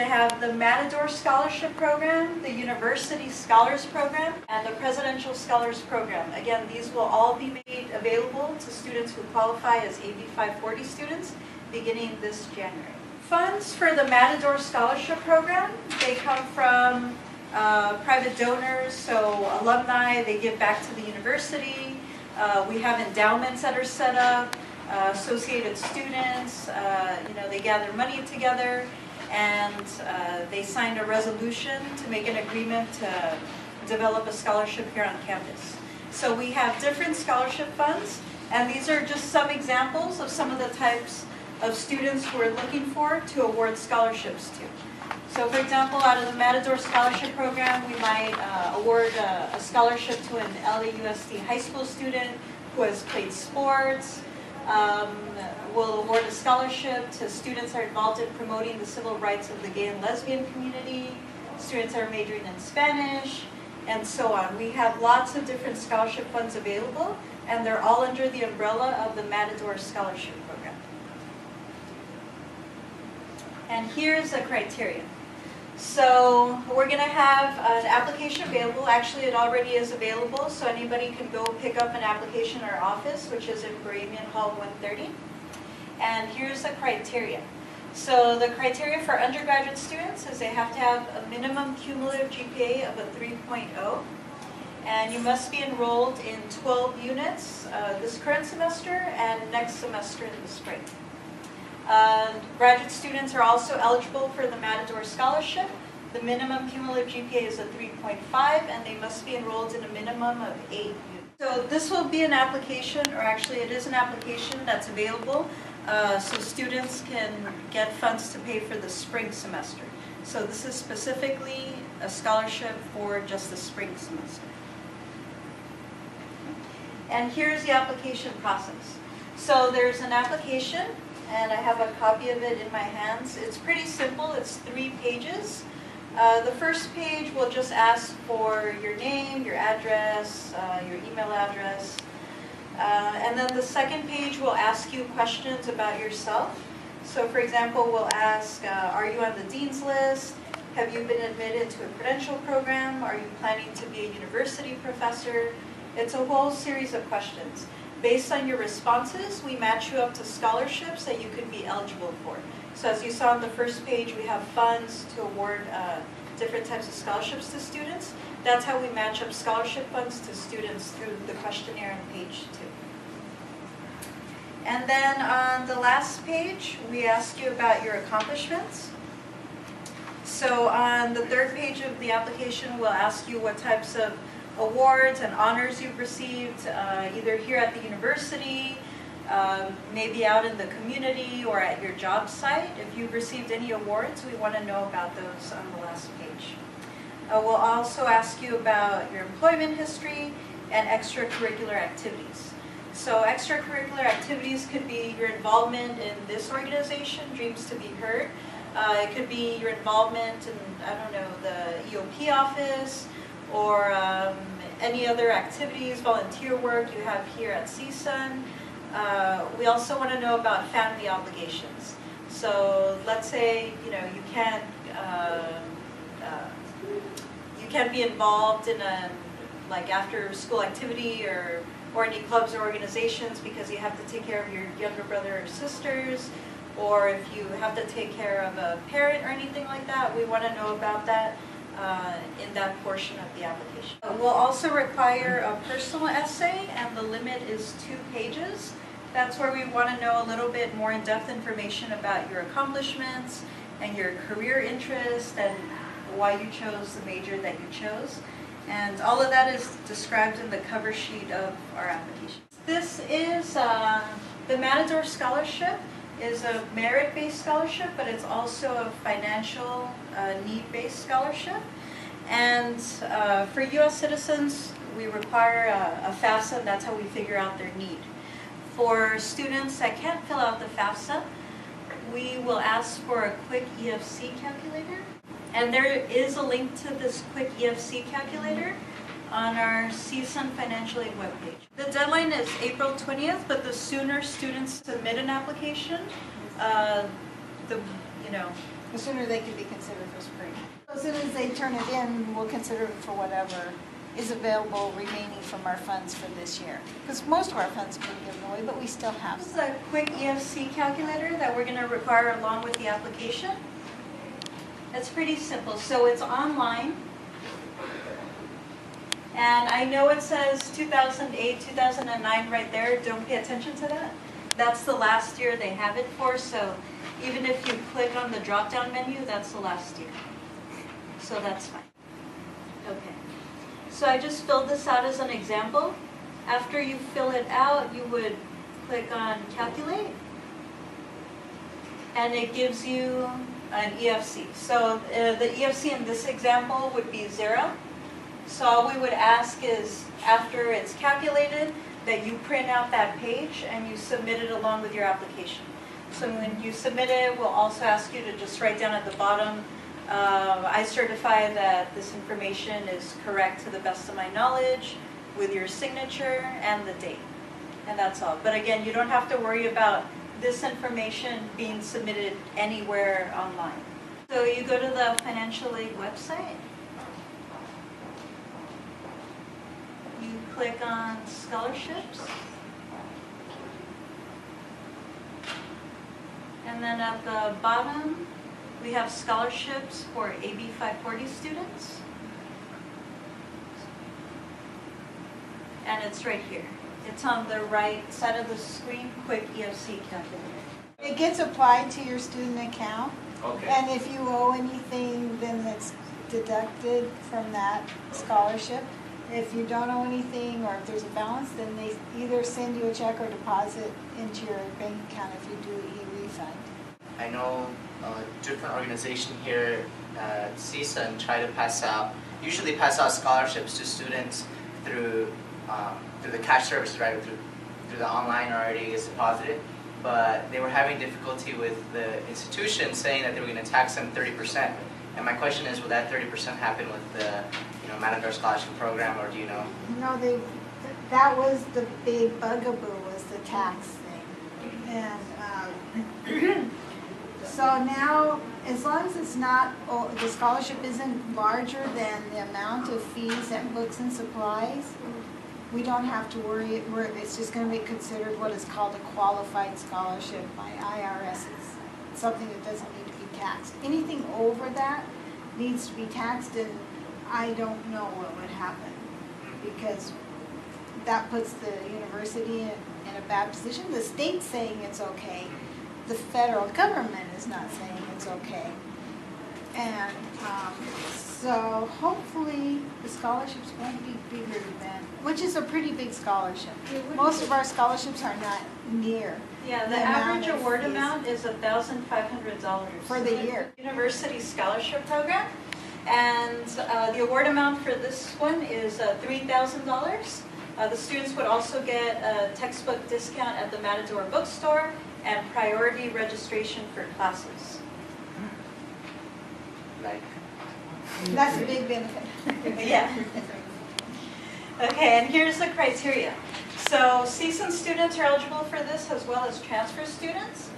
have the Matador Scholarship Program, the University Scholars Program, and the Presidential Scholars Program. Again, these will all be made available to students who qualify as AB 540 students beginning this January. Funds for the Matador Scholarship Program, they come from private donors, so alumni, they give back to the university. We have endowments that are set up, associated students, they gather money together, and they signed a resolution to make an agreement to develop a scholarship here on campus. So we have different scholarship funds, and these are just some examples of some of the types of students who are looking for to award scholarships to. So for example, out of the Matador Scholarship Program, we might award a scholarship to an LAUSD high school student who has played sports. We'll award a scholarship to students that are involved in promoting the civil rights of the gay and lesbian community, students that are majoring in Spanish, and so on. We have lots of different scholarship funds available, and they're all under the umbrella of the Matador Scholarship Program. And here's the criteria. So we're going to have an application available. Actually, it already is available, so anybody can go pick up an application in our office, which is in Baramian Hall 130. And here's the criteria. So the criteria for undergraduate students is they have to have a minimum cumulative GPA of a 3.0. And you must be enrolled in 12 units this current semester and next semester in the spring. Graduate students are also eligible for the Matador Scholarship. The minimum cumulative GPA is a 3.5, and they must be enrolled in a minimum of 8 units. So this will be an application, or actually it is an application that's available, so students can get funds to pay for the spring semester. So this is specifically a scholarship for just the spring semester. And here's the application process. So there's an application, and I have a copy of it in my hands. It's pretty simple. It's 3 pages. The first page will just ask for your name, your address, your email address. And then the second page will ask you questions about yourself. So for example, we'll ask, are you on the dean's list? Have you been admitted to a credential program? Are you planning to be a university professor? It's a whole series of questions. Based on your responses, we match you up to scholarships that you could be eligible for. So as you saw on the first page, we have funds to award different types of scholarships to students. That's how we match up scholarship funds to students through the questionnaire on page 2. And then on the last page, we ask you about your accomplishments. So on the third page of the application, we'll ask you what types of awards and honors you've received, either here at the university, maybe out in the community, or at your job site. If you've received any awards, we want to know about those on the last page. We'll also ask you about your employment history and extracurricular activities. So extracurricular activities could be your involvement in this organization, Dreams to Be Heard. It could be your involvement in, the EOP office, or any other activities, volunteer work you have here at CSUN. We also want to know about family obligations. So let's say you can't be involved in a after school activity or any clubs or organizations because you have to take care of your younger brother or sisters, or if you have to take care of a parent or anything like that. We want to know about that in that portion of the application. We'll also require a personal essay, and the limit is 2 pages. That's where we want to know a little bit more in-depth information about your accomplishments and your career interest and why you chose the major that you chose. And all of that is described in the cover sheet of our application. This is the Matador Scholarship is a merit-based scholarship, but it's also a financial need-based scholarship. And for U.S. citizens, we require a FAFSA, and that's how we figure out their need. For students that can't fill out the FAFSA, we will ask for a quick EFC calculator. And there is a link to this quick EFC calculator on our CSUN Financial Aid webpage. The deadline is April 20th, but the sooner students submit an application, you know. The sooner they can be considered for spring. As soon as they turn it in, we'll consider it for whatever is available remaining from our funds for this year. Because most of our funds have been given away, but we still have This is some. a quick EFC calculator that we're going to require along with the application. It's pretty simple. So it's online. And I know it says 2008, 2009 right there. Don't pay attention to that. That's the last year they have it for. So even if you click on the drop-down menu, that's the last year. So that's fine. Okay. So I just filled this out as an example. After you fill it out, you would click on calculate. And it gives you an EFC. So the EFC in this example would be 0. So all we would ask is, after it's calculated, that you print out that page and you submit it along with your application. So when you submit it, we'll also ask you to just write down at the bottom, I certify that this information is correct to the best of my knowledge, with your signature and the date. And that's all. But again, you don't have to worry about this information being submitted anywhere online. So you go to the financial aid website. You click on scholarships. And then at the bottom, we have scholarships for AB 540 students. And it's right here. It's on the right side of the screen, quick EFC calculator. It gets applied to your student account. Okay. And if you owe anything, then it's deducted from that scholarship. If you don't owe anything, or if there's a balance, then they either send you a check or deposit into your bank account if you do e-refund. I know different organization here at CSUN try to usually pass out scholarships to students through the cash services, right? Through the online already is deposited. But they were having difficulty with the institution saying that they were going to tax them 30%. And my question is, will that 30% happen with the Matador Scholarship Program, or do you know? No, that was the big bugaboo, was the tax thing. And so now, as long as it's not, the scholarship isn't larger than the amount of fees and books and supplies, we don't have to worry. It's just going to be considered what is called a qualified scholarship by IRS. It's something that doesn't need to be taxed. Anything over that needs to be taxed, and I don't know what would happen, because that puts the university in a bad position. The state's saying it's okay. The federal government is not saying it's okay. And so hopefully the scholarships won't be bigger than, which is a pretty big scholarship. Most of our scholarships are not near. Yeah, the average award amount is $1,500 for the year. University Scholarship Program. And the award amount for this one is $3,000. The students would also get a textbook discount at the Matador bookstore and priority registration for classes. Like, That's a big benefit. Yeah. Okay, and here's the criteria. So CSUN students are eligible for this, as well as transfer students.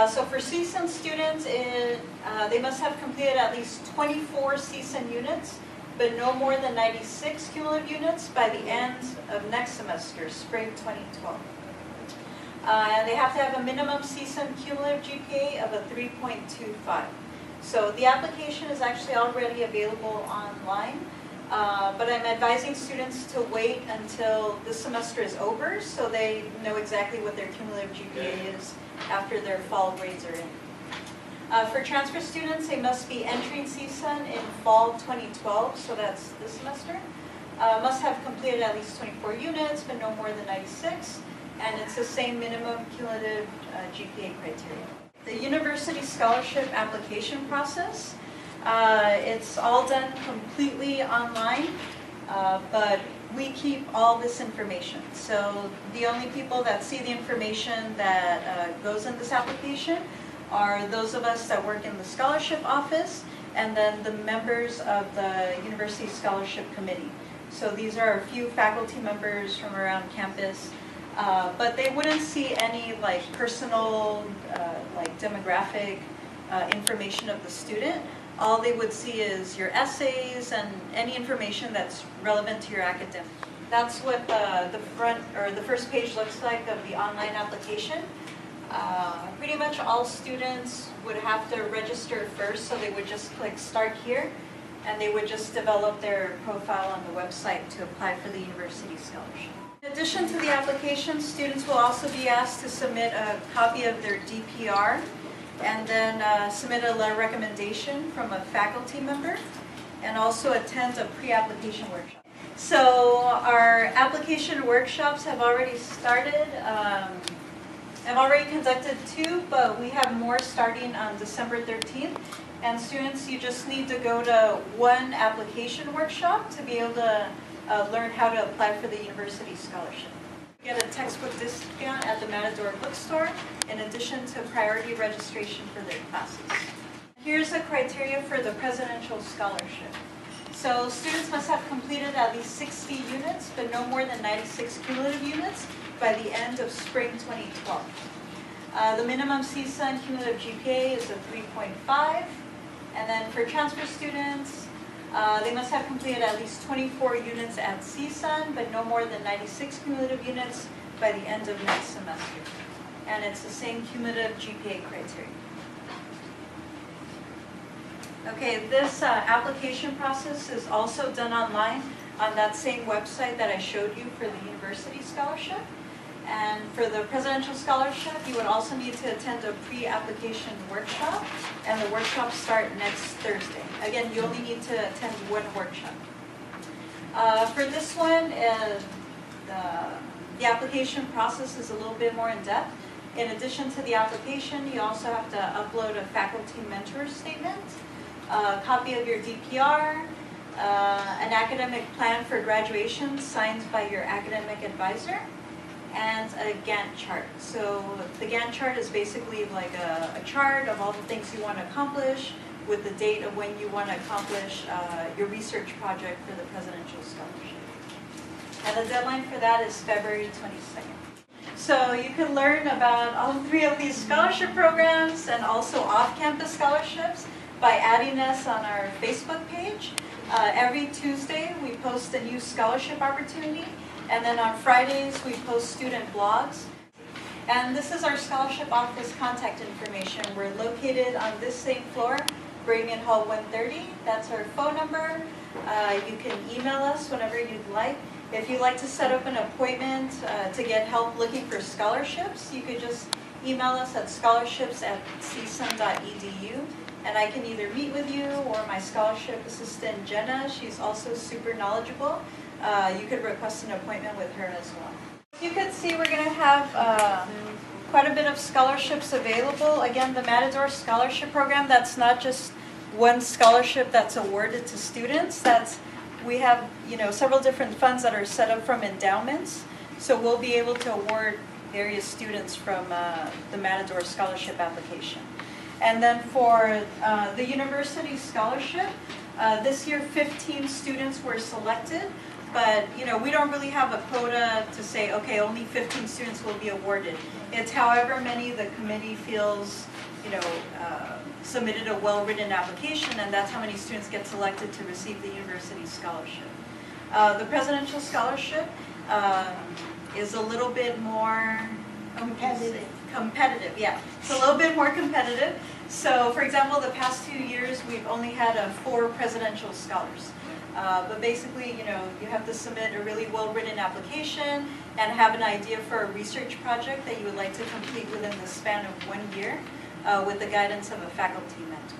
So for CSUN students, they must have completed at least 24 CSUN units, but no more than 96 cumulative units by the end of next semester, spring 2012. And they have to have a minimum CSUN cumulative GPA of a 3.25. So the application is actually already available online, but I'm advising students to wait until this semester is over so they know exactly what their cumulative GPA is after their fall grades are in. For transfer students, they must be entering CSUN in fall 2012, so that's this semester. Must have completed at least 24 units, but no more than 96, and it's the same minimum cumulative GPA criteria. The university scholarship application process, it's all done completely online, but we keep all this information. So the only people that see the information that goes in this application are those of us that work in the scholarship office, and then the members of the University Scholarship Committee. So these are a few faculty members from around campus, but they wouldn't see any like personal, like demographic information of the student. All they would see is your essays and any information that's relevant to your academic. That's what the front or the first page looks like of the online application. Pretty much all students would have to register first, so they would just click start here, and they would just develop their profile on the website to apply for the university scholarship. In addition to the application, students will also be asked to submit a copy of their DPR and then submit a letter recommendation from a faculty member and also attend a pre-application workshop. So our application workshops have already started. I've already conducted 2, but we have more starting on December 13th. And students, you just need to go to one application workshop to be able to learn how to apply for the university scholarship. You get a textbook discount at the Matador bookstore in addition to priority registration for their classes. Here's the criteria for the presidential scholarship. So students must have completed at least 60 units, but no more than 96 cumulative units by the end of spring 2012. The minimum CSUN cumulative GPA is a 3.5. And then for transfer students, they must have completed at least 24 units at CSUN, but no more than 96 cumulative units by the end of next semester. And it's the same cumulative GPA criteria. Okay, this application process is also done online on that same website that I showed you for the university scholarship. And for the presidential scholarship, you would also need to attend a pre-application workshop, and the workshops start next Thursday. Again, you only need to attend one workshop. For this one, the application process is a little bit more in-depth. In addition to the application, you also have to upload a faculty mentor statement, a copy of your DPR, an academic plan for graduation signed by your academic advisor, and a Gantt chart. So the Gantt chart is basically like a chart of all the things you want to accomplish with the date of when you want to accomplish your research project for the presidential scholarship. And the deadline for that is February 22nd. So you can learn about all 3 of these scholarship programs and also off-campus scholarships by adding us on our Facebook page. Every Tuesday we post a new scholarship opportunity. And then on Fridays, we post student blogs. And this is our scholarship office contact information. We're located on this same floor, Brigham Hall 130. That's our phone number. You can email us whenever you'd like. If you'd like to set up an appointment to get help looking for scholarships, you could just email us at scholarships@csun.edu. And I can either meet with you or my scholarship assistant, Jenna. She's also super knowledgeable. You could request an appointment with her as well. You can see we're going to have quite a bit of scholarships available. Again, the Matador Scholarship Program, that's not just one scholarship that's awarded to students. We have several different funds that are set up from endowments. So we'll be able to award various students from the Matador Scholarship application. And then for the university scholarship, this year 15 students were selected. But we don't really have a quota to say, okay, only 15 students will be awarded. It's however many the committee feels, submitted a well-written application, and that's how many students get selected to receive the university scholarship. The presidential scholarship is a little bit more competitive, yeah. It's a little bit more competitive. So, for example, the past 2 years, we've only had 4 presidential scholars. But basically, you have to submit a really well-written application and have an idea for a research project that you would like to complete within the span of 1 year with the guidance of a faculty mentor.